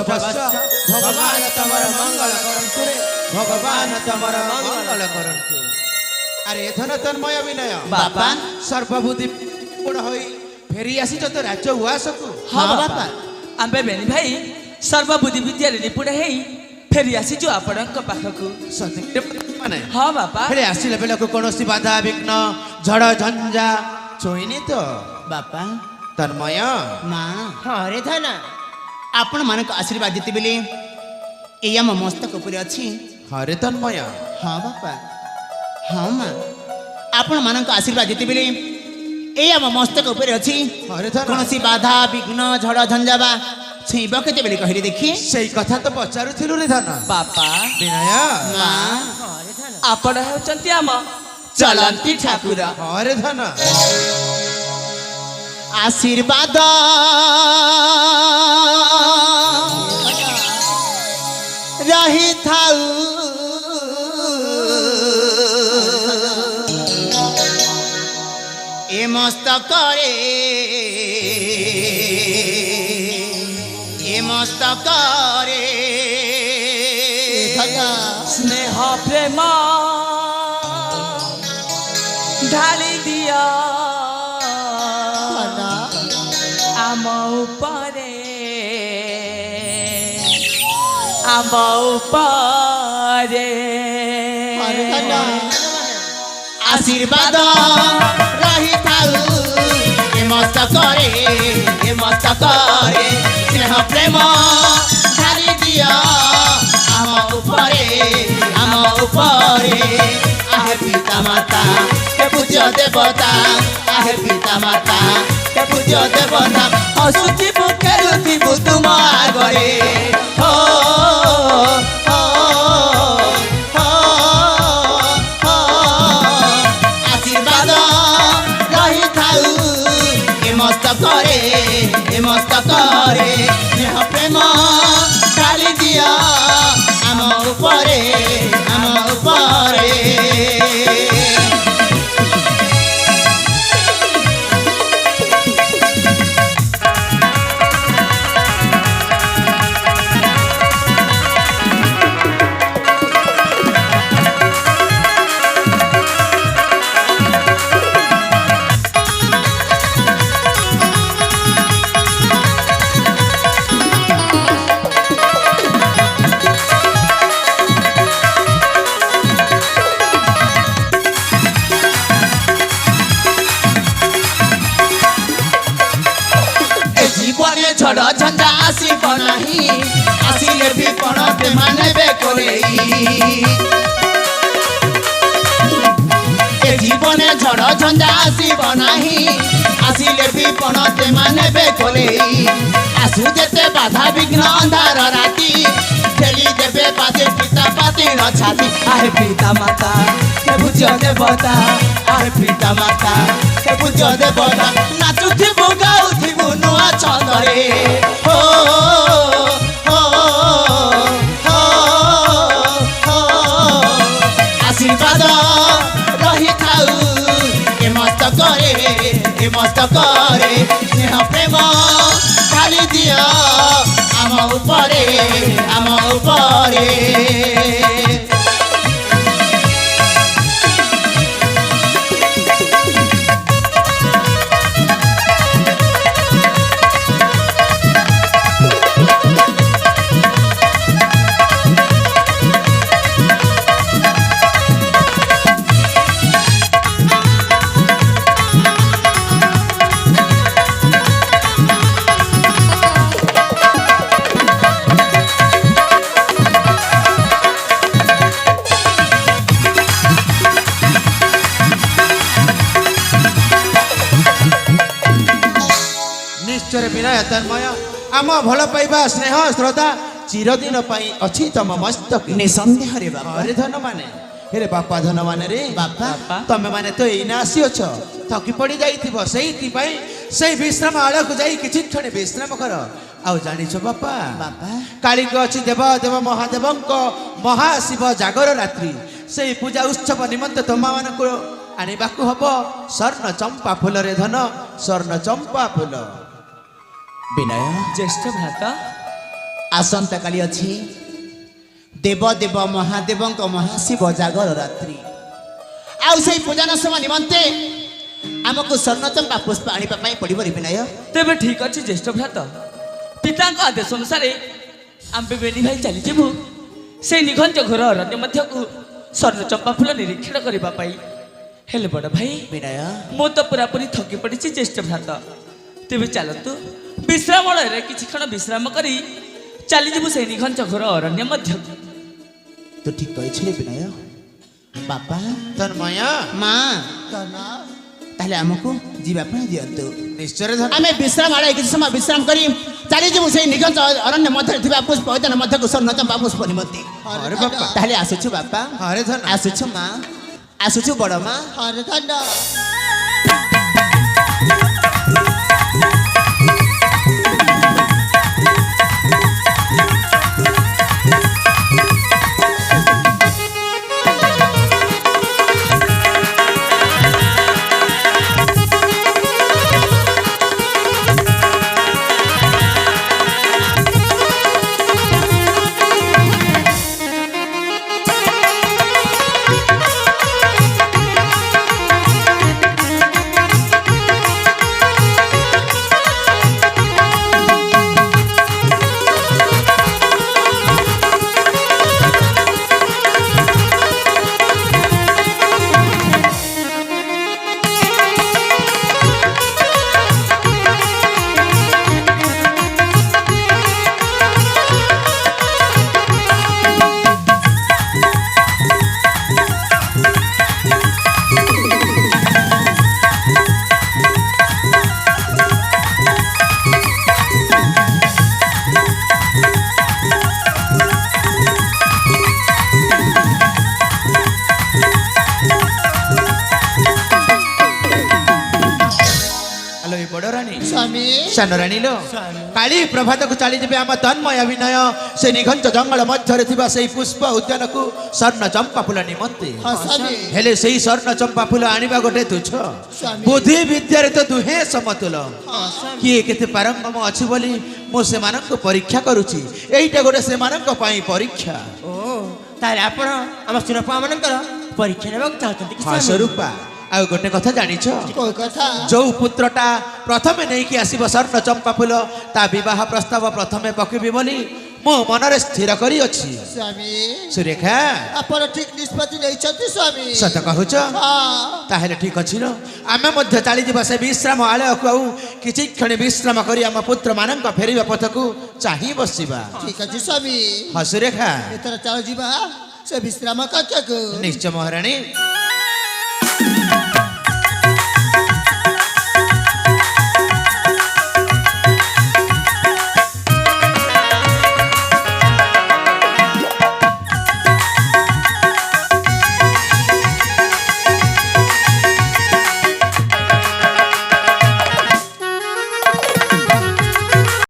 ବତ୍ସ ଭଗବାନ ତମର ମଙ୍ଗଳ କରନ୍ତୁ ରେ ଭଗବାନ ତମର ମଙ୍ଗଳ କରନ୍ତୁ। ଆରେ ଧନ ତନ୍ମୟ ବିନୟ ବାପା ସର୍ବବୁଦ୍ଧି ଗୁଣ ହୋଇ ଫେରି ଆସିଛ ତ ରାଜ୍ୟ ଉଆସକୁ। ହଁ ବାପା ଆମ୍ଭେ ବେନି ଭାଇ ସର୍ବବୁଦ୍ଧି ବିଦ୍ୟାରେ ନିପୁଣ ହେଇ ଫେରି ଆସିଛୁ ଆପଣଙ୍କ ପାଖକୁ। ମାନେ ହଁ ବାପା ଫେରି ଆସିଲା ବେଳକୁ କୌଣସି ବାଧା ବିଘ୍ନ ଝଡ଼ ଝଞ୍ଜା ଛୁଇଁନି ତ ବାପା ତନ୍ମୟ। ମା ହଁ ରେ ଧନ ଆପଣ ମାନଙ୍କ ଆଶୀର୍ବାଦ ଯେତେବେଳେ ଏଇ ଆମ ମସ୍ତକ ଉପରେ ଅଛି। ହରେ ତନ୍ମୟ। ହଁ ବାପା ହଁ ମା ଆପଣ ମାନଙ୍କ ଆଶୀର୍ବାଦ ଯେତେବେଳେ ଏଇ ଆମ ମସ୍ତକ ଉପରେ ଅଛି। ହରେ ଧନ କୌଣସି ବାଧା ବିଘ୍ନ ଝଡ଼ ଝଞ୍ଜା ବା ଛୁଇଁବ କେତେବେଳେ କହିଲେ ଦେଖି। ସେଇ କଥା ତ ପଚାରୁଥିଲୁ ରେ ଧନ। ବାପା ବିନୟ ମା ହଁ ରେ ଧନ ଆପଣ ହେଉଛନ୍ତି ଆମ ଚଳନ୍ତି ଠାକୁର। ହରେ ଧନ ଆଶୀର୍ବାଦ ରହିଥାଉ ଏ ମସ୍ତକରେ ସ୍ନେହ ପ୍ରେମ ଢାଳି ଦିଅ ଆମ ଉପରେ ଆଶୀର୍ବାଦ ରହିଥାଉ ଏ ମସ୍ତକରେ ସ୍ନେହ ପ୍ରେମ ଢାଳି ଦିଅ ଆମ ଉପରେ ଆହେ ପିତା ମାତା ହେ ପୂଜ୍ୟ ଦେବତା ଆହେ ପିତା ମାତା ହେ ପୂଜ୍ୟ ଦେବତା ହସୁଥିବୁ ଖେଳୁଥିବୁ ତୁମ ଆଗରେ। ହୋ ଆଶୀର୍ବାଦ ରହିଥାଉ ଏ ମସ୍ତକରେ ସ୍ନେହ ପ୍ରେମ ଢାଳି ଦିଅ ଆମ ଉପରେ ଝଡ଼ ଝଞ୍ଜା ଆସିବ ନାହିଁ ଆସିଲେ ବି କ'ଣ ସେମାନେ ବେକରେଇ ଏ ଜୀବନେ ଝଡ଼ ଝଞ୍ଜା ଆସିବ ନାହିଁ ଆସିଲେ ବି କ'ଣ ସେମାନେ ବେକରେଇ ଆସୁ ଯେତେ ବାଧା ବିଘ୍ନ ଅନ୍ଧାର ରାତି ଠେଲି ଦେବେ ପାଦେ ପିତା ପାତିଳ ଛାତି ଆହେ ପିତା ମାତା ହେ ପୂଜ୍ୟ ଦେବତା ଆହେ ପିତା ମାତା ହେ ପୂଜ୍ୟ ଦେବତା ନାଚୁଥିବୁ ଗାଉଥିବୁ ନୂଆ ଛନ୍ଦରେ। ଆଶୀର୍ବାଦ ରହିଥାଉ ଏ ମସ୍ତକରେ ସ୍ନେହ ପ୍ରେମ ଢାଳି ଦିଅ ଆମ ଉପରେ ବିନୟ ତନ୍ମୟ ଆମ ଭଲ ପାଇବା ସ୍ନେହ ଶ୍ରଦ୍ଧା ଚିରଦିନ ପାଇଁ ଅଛି ତମ ମସ୍ତକ ନିଃସନ୍ଦେହରେ ବାପା। ହରେ ଧନ ମାନେ ହେରେ ବାପା ଧନ ମାନେ ରେ ବାପା ତମେ ମାନେ ତ ଏଇନା ଆସିଅଛ ଥକି ପଡ଼ି ଯାଇଥିବ ସେଇଥିପାଇଁ ସେଇ ବିଶ୍ରାମ ଆଳକୁ ଯାଇ କିଛି କ୍ଷଣ ବିଶ୍ରାମ କର। ଆଉ ଜାଣିଛ ବାପା କାଳିକ ଅଛି ଦେବ ଦେବ ମହାଦେବଙ୍କ ମହାଶିବ ଜାଗର ରାତ୍ରି ସେଇ ପୂଜା ଉତ୍ସବ ନିମନ୍ତେ ତମମାନଙ୍କୁ ଆଣିବାକୁ ହବ ସ୍ୱର୍ଣ୍ଣ ଚମ୍ପା ଫୁଲରେ ଧନ ସ୍ୱର୍ଣ୍ଣ ଚମ୍ପା ଫୁଲ। ବିନୟ ଜ୍ୟେଷ୍ଠ ଭ୍ରାତା आसंता काली अछि देव देव महादेव महाशिव जागर रात्रि आउ से पूजन समय निमंते आमको स्वर्ण चंपा पुष्प आनिबा पई पड़िबो रे विनय तेबे ठीक अछि ज्येष्ठ भ्रात पिताଙ୍କ आदेश अनुसारे आम्बे बेनी भाई चली जिबु से निघंच घर अरण्य मध्यकु स्वर्ण चंपा फूल निरीक्षण करबा पाई हेले बड़ भाई विनय मो तो पूरापूरी थकी पड़ी ज्येष्ठ भ्रात तेबे चलतु विश्रामलय किछि क्षण विश्राम करी चली जिबु से निघंच घर अरण्य मध्यकु तू ठीक कहै छे विनय बापा तन्मय मां ताले हमको जीवा पई दियंतु निश्चय धन आमे विश्राम आले किछि समय विश्राम करी चली जिमु से निगंज अरण्य मध्य थिबा पुष्प उद्यान मध्य को स्वर्ण चंपा पुष्प निमंते अरे बापा ताले आसुछु बापा अरे धन आसुछु मां आसुछु बड़ मां अरे धन स्वामी सान राणी लो काली प्रभात को चली जे आम तन्मय अभिनय से निघंच जंगल मध्य थिबा से पुष्प उद्यान को स्वर्ण चंपा फूल निमंते हाँ स्वामी हेले सेही स्वर्ण चंपा फूल आनिबा गोटे तुच्छ बुद्धि विद्या रे तो दुहे समतुल हाँ स्वामी किए केते पारंगम अछि बोली मो से मानक परीक्षा करूची एइटा गोटे से मानक पई परीक्षा ओ ताले आपण हम सुरपा मानकर परीक्षा नेबाक चाहतंती कि हाँ स्वामी स्वरूपा आ गोटे कथा जानिछ कोई कथा जो पुत्रटा प्रथमे नहीं कि आसीब स्वर्ण चंपा फूल ता विवाह प्रस्ताव प्रथमे पकेबी बोली मो मनरे स्थिर करी अछि स्वामी सुरेखा आपण ठीक निष्पत्ति नै छथि स्वामी सत कहूच हाँ ताहेले ठीक अछि न आमे मध्य चाली जिबा से विश्राम आले को किछि क्षण विश्राम करी हम पुत्र मानक फेरिबा पथकु चाहि बसिबा ठीक अछि स्वामी हाँ सुरेखा एतर चल जीवा से विश्राम करतक निश्चय महारानी